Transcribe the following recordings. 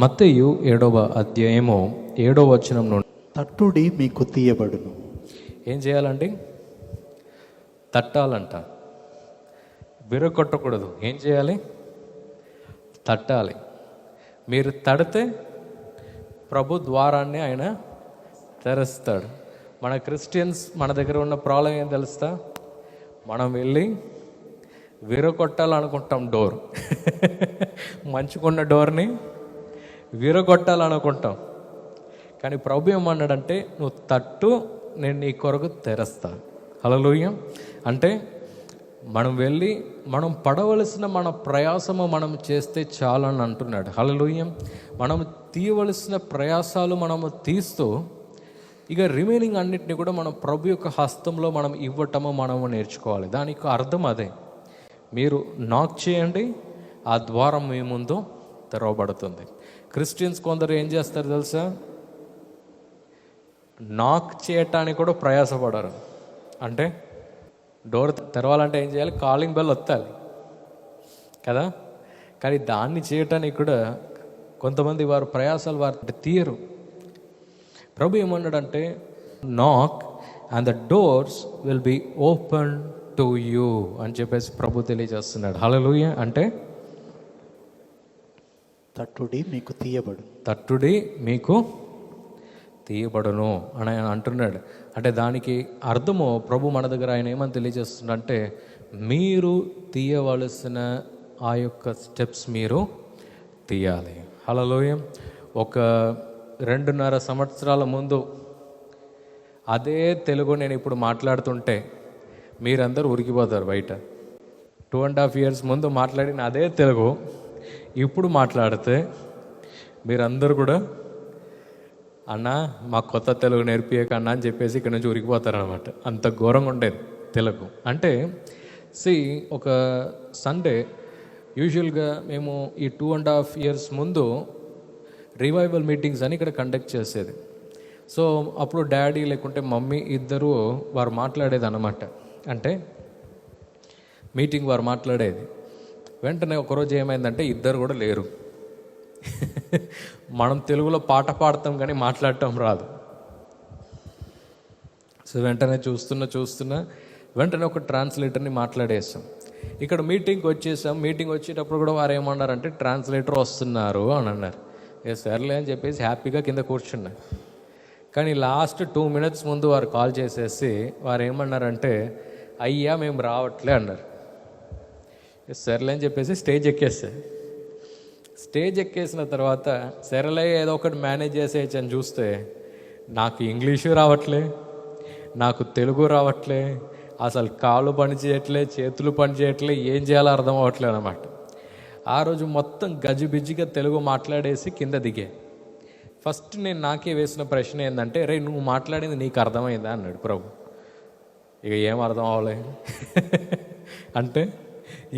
మత్తయి 7వ అధ్యాయము 7వ వచనం నుండి, తట్టుడి మీకు తీయబడును. ఏం చేయాలండి? తట్టాలంట, విరగొట్టకూడదు. ఏం చేయాలి? తట్టాలి. మీరు తడితే ప్రభు ద్వారాన్ని ఆయన తెరుస్తాడు. మన క్రిస్టియన్స్ మన దగ్గర ఉన్న ప్రాబ్లం ఏం తెలుస్తా? మనం వెళ్ళి విరగొట్టాలనుకుంటాం డోర్. మంచుకున్న డోర్ని విరగొట్టాలనుకుంటాం. కానీ ప్రభు ఏమన్నాడంటే, నువ్వు తట్టు, నేను నీ కొరకు తెరుస్తా. హల్లెలూయా. అంటే మనం వెళ్ళి మనం పడవలసిన మన ప్రయాసము మనం చేస్తే చాలని అంటున్నాడు. హల్లెలూయా. మనం తీయవలసిన ప్రయాసాలు మనము తీస్తూ ఇక రిమైనింగ్ అన్నిటిని కూడా మనం ప్రభు యొక్క హస్తంలో మనం ఇవ్వటము మనము నేర్చుకోవాలి. దానికి అర్థం అదే. మీరు నాక్ చేయండి, ఆ ద్వారం మీ ముందు తెరవబడుతుంది. క్రిస్టియన్స్ కొందరు ఏం చేస్తారు తెలుసా? నాక్ చేయటానికి కూడా ప్రయాసపడరు. అంటే డోర్ తెరవాలంటే ఏం చేయాలి? కాలింగ్ బెల్ వత్తాలి కదా. కానీ దాన్ని చేయటానికి కూడా కొంతమంది వారు ప్రయాసాలు వారు తీయరు. ప్రభు ఏమన్నాడంటే, నాక్ and the doors will be open to you అని చెప్పేసి ప్రభు తెలియజేస్తున్నాడు. హల్లెలూయా. అంటే తట్టుడి మీకు తీయబడు, తట్టుడి మీకు తీయబడును అని ఆయన అంటున్నాడు. అంటే దానికి అర్థము ప్రభు మన దగ్గర ఆయన ఏమని తెలియజేస్తుందంటే, మీరు తీయవలసిన ఆ యొక్క స్టెప్స్ మీరు తీయాలి. హల్లెలూయా. ఒక 2.5 సంవత్సరాల ముందు అదే తెలుగు నేను ఇప్పుడు మాట్లాడుతుంటే మీరందరూ ఉరికిపోతారు బయట. 2.5 years ముందు మాట్లాడిన అదే తెలుగు ఇప్పుడు మాట్లాడితే మీరందరూ కూడా, అన్న మాకు కొత్త తెలుగు నేర్పియకన్నా అని చెప్పేసి ఇక్కడ నుంచి ఉరికిపోతారనమాట. అంత ఘోరంగా ఉండేది తెలుగు. అంటే ఒక సండే యూజువల్గా మేము ఈ 2.5 years ముందు రివైవల్ మీటింగ్స్ అని ఇక్కడ కండక్ట్ చేసేది. సో అప్పుడు డాడీ లేకుంటే మమ్మీ ఇద్దరు వారు మాట్లాడేది అన్నమాట. అంటే మీటింగ్ వారు మాట్లాడేది. వెంటనే ఒకరోజు ఏమైందంటే ఇద్దరు కూడా లేరు. మనం తెలుగులో పాట పాడతాం కానీ మాట్లాడటం రాదు. సో వెంటనే చూస్తున్నా వెంటనే ఒక ట్రాన్స్లేటర్ని మాట్లాడేసాం. ఇక్కడ మీటింగ్కి వచ్చేసాం. మీటింగ్ వచ్చేటప్పుడు కూడా వారు ఏమన్నారంటే, ట్రాన్స్లేటర్ వస్తున్నారు అని అన్నారు. సర్లే అని చెప్పేసి హ్యాపీగా కింద కూర్చున్నా. కానీ లాస్ట్ 2 minutes ముందు వారు కాల్ చేసేసి వారు ఏమన్నారంటే, అయ్యా మేము రావట్లే అన్నారు. సర్లే అని చెప్పేసి స్టేజ్ ఎక్కేసిన తర్వాత సరేలే ఏదో ఒకటి మేనేజ్ చేసేయచ్చు అని చూస్తే, నాకు ఇంగ్లీషు రావట్లే, నాకు తెలుగు రావట్లే, అసలు కాళ్ళు పని చేయట్లే, చేతులు పని చేయట్లే, ఏం చేయాలో అర్థం అవ్వట్లేదు అనమాట. ఆ రోజు మొత్తం గజిబిజిగా తెలుగు మాట్లాడేసి కింద దిగే. ఫస్ట్ నేను నాకే వేసిన ప్రశ్న ఏంటంటే, రే నువ్వు మాట్లాడింది నీకు అర్థమైందా అన్నాడు ప్రభు. ఇక ఏం అర్థం అవ్వలే అంటే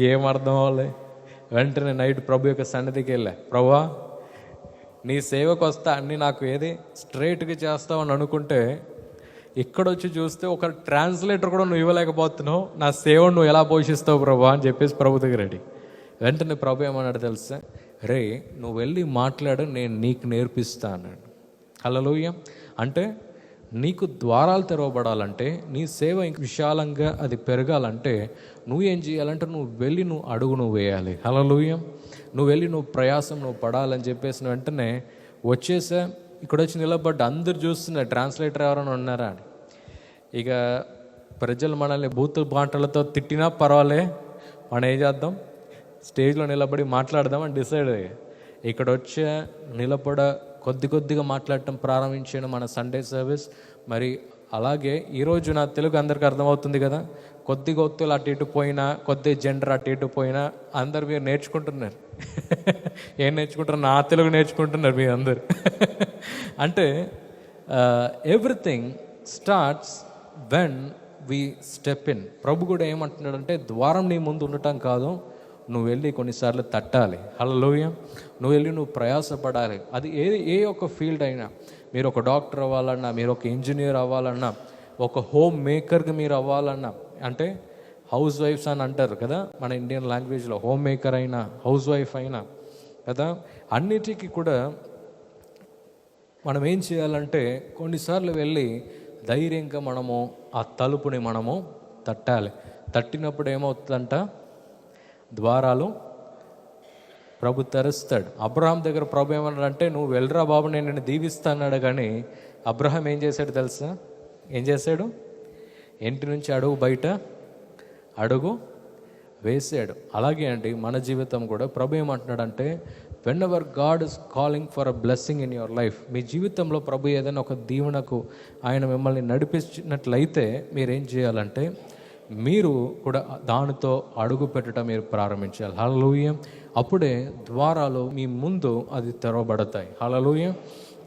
ఏం అర్థం అవ్వలే. వెంటనే నైట్ ప్రభు యొక్క సన్నిధికి వెళ్ళా. ప్రభువా, నీ సేవకు వస్తా అన్నీ నాకు ఏది స్ట్రైట్గా చేస్తావని అనుకుంటే, ఇక్కడొచ్చి చూస్తే ఒక ట్రాన్స్లేటర్ కూడా నువ్వు ఇవ్వలేకపోతున్నావు, నా సేవను నువ్వు ఎలా పోషిస్తావు ప్రభు అని చెప్పేసి ప్రభు దగ్గర రెడీ. వెంటనే ప్రభు ఏమన్నాడు తెలుసా? రే నువ్వు వెళ్ళి మాట్లాడు, నేను నీకు నేర్పిస్తా అన్నాడు. హల్లెలూయా. అంటే నీకు ద్వారాలు తెరవబడాలంటే, నీ సేవ ఇంక విశాలంగా అది పెరగాలంటే నువ్వేం చేయాలంటే, నువ్వు వెళ్ళి నువ్వు అడుగు నువ్వు వేయాలి. హల్లెలూయా. నువ్వు వెళ్ళి నువ్వు ప్రయాసం నువ్వు పడాలని చెప్పేసిన వెంటనే వచ్చేసా. ఇక్కడ వచ్చి నిలబడ్డ అందరు చూస్తున్నారు ట్రాన్స్లేటర్ ఎవరైనా ఉన్నారా అని. ఇక ప్రజలు మనల్ని బూతు మాటలతో తిట్టినా పర్వాలే, మనం ఏం చేద్దాం, స్టేజ్లో నిలబడి మాట్లాడదామని డిసైడ్ అయ్యా. ఇక్కడ వచ్చే కొద్దిగా మాట్లాడటం ప్రారంభించాను మన సండే సర్వీస్. మరి అలాగే ఈరోజు నా తెలుగు అందరికీ అర్థమవుతుంది కదా. కొద్దిగా ఒత్తులు అటు ఇటు పోయినా, కొద్ది జెండర్ అటు ఇటు పోయినా అందరు మీరు నేర్చుకుంటున్నారు. ఏం నేర్చుకుంటారు? నా తెలుగు నేర్చుకుంటున్నారు మీరు అందరు. అంటే everything starts when we step in. ప్రభు కూడా ఏమంటున్నాడంటే, ద్వారం నీ ముందు ఉండటం కాదు, నువ్వు వెళ్ళి కొన్నిసార్లు తట్టాలి. హల్లెలూయా. నువ్వు వెళ్ళి నువ్వు ప్రయాసపడాలి. అది ఏ ఒక్క ఫీల్డ్ అయినా, మీరు ఒక డాక్టర్ అవ్వాలన్నా, మీరు ఒక ఇంజనీర్ అవ్వాలన్నా, ఒక హోమ్ మేకర్గా మీరు అవ్వాలన్నా, అంటే హౌస్ వైఫ్స్ అని అంటారు కదా మన ఇండియన్ లాంగ్వేజ్లో, హోమ్ మేకర్ అయినా హౌస్ వైఫ్ అయినా కదా. అన్నిటికీ కూడా మనం ఏం చేయాలంటే కొన్నిసార్లు వెళ్ళి ధైర్యంగా మనము ఆ తలుపుని మనము తట్టాలి. తట్టినప్పుడు ఏమవుతుందంట, ద్వారాలు ప్రభు తెరుస్తాడు. అబ్రహాం దగ్గర ప్రభు ఏమన్నాడంటే, నువ్వు వెళ్ళరా బాబు, నేను నిన్ను దీవిస్తాన్నాడు. కానీ అబ్రహాం ఏం చేశాడు తెలుసా? ఏం చేశాడు? ఇంటి నుంచి అడుగు బయట అడుగు వేసాడు. అలాగే అండి మన జీవితం కూడా ప్రభు ఏమంటున్నాడంటే, whenever God is calling for a blessing in your life, మీ జీవితంలో ప్రభు ఏదైనా ఒక దీవెనకు ఆయన మిమ్మల్ని నడిపించినట్లయితే మీరేం చేయాలంటే మీరు కూడా దానితో అడుగు పెట్టడం మీరు ప్రారంభించాలి. హల్లెలూయా. అప్పుడే ద్వారాలు మీ ముందు అది తెరవబడతాయి. హల్లెలూయా.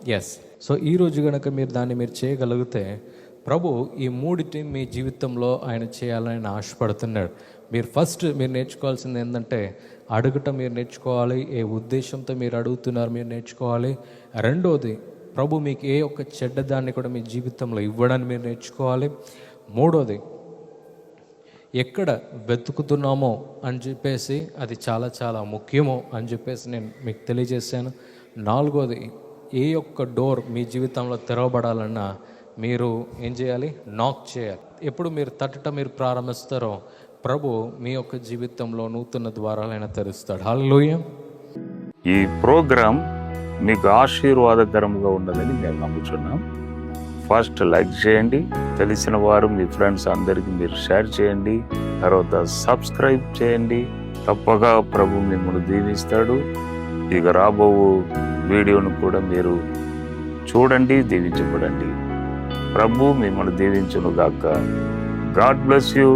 ఎస్. సో ఈరోజు కనుక మీరు దాన్ని మీరు చేయగలిగితే ప్రభు ఈ మూడిటి మీ జీవితంలో ఆయన చేయాలని ఆశపడుతున్నాడు. మీరు ఫస్ట్ మీరు నేర్చుకోవాల్సింది ఏంటంటే అడగటం మీరు నేర్చుకోవాలి. ఏ ఉద్దేశంతో మీరు అడుగుతున్నారు మీరు నేర్చుకోవాలి. రెండోది ప్రభు మీకు ఏ ఒక్క చెడ్డదాన్ని కూడా మీ జీవితంలో ఇవ్వడానికి మీరు నేర్చుకోవాలి. మూడోది ఎక్కడ వెతుకుతున్నామో అని చెప్పేసి అది చాలా చాలా ముఖ్యమో అని చెప్పేసి నేను మీకు తెలియజేశాను. నాలుగోది ఏ ఒక్క డోర్ మీ జీవితంలో తెరవబడాలన్నా మీరు ఏం చేయాలి? నాక్ చేయాలి. ఎప్పుడు మీరు తట్టడం మీరు ప్రారంభిస్తారో ప్రభు మీ యొక్క జీవితంలో నూతన ద్వారాలైనా తెరుస్తాడు. హల్లెలూయా. ఈ ప్రోగ్రాం మీకు ఆశీర్వాదకరంగా ఉన్నదని మేము నమ్ముచున్నాం. ఫస్ట్ లైక్ చేయండి, తెలిసిన వారు మీ ఫ్రెండ్స్ అందరికీ మీరు షేర్ చేయండి, తర్వాత సబ్స్క్రైబ్ చేయండి. తప్పగా ప్రభు మిమ్మల్ని దీవిస్తాడు. ఇక రాబో వీడియోను కూడా మీరు చూడండి, దీవించబడండి. ప్రభు మిమ్మల్ని దీవించును గాక. God bless you.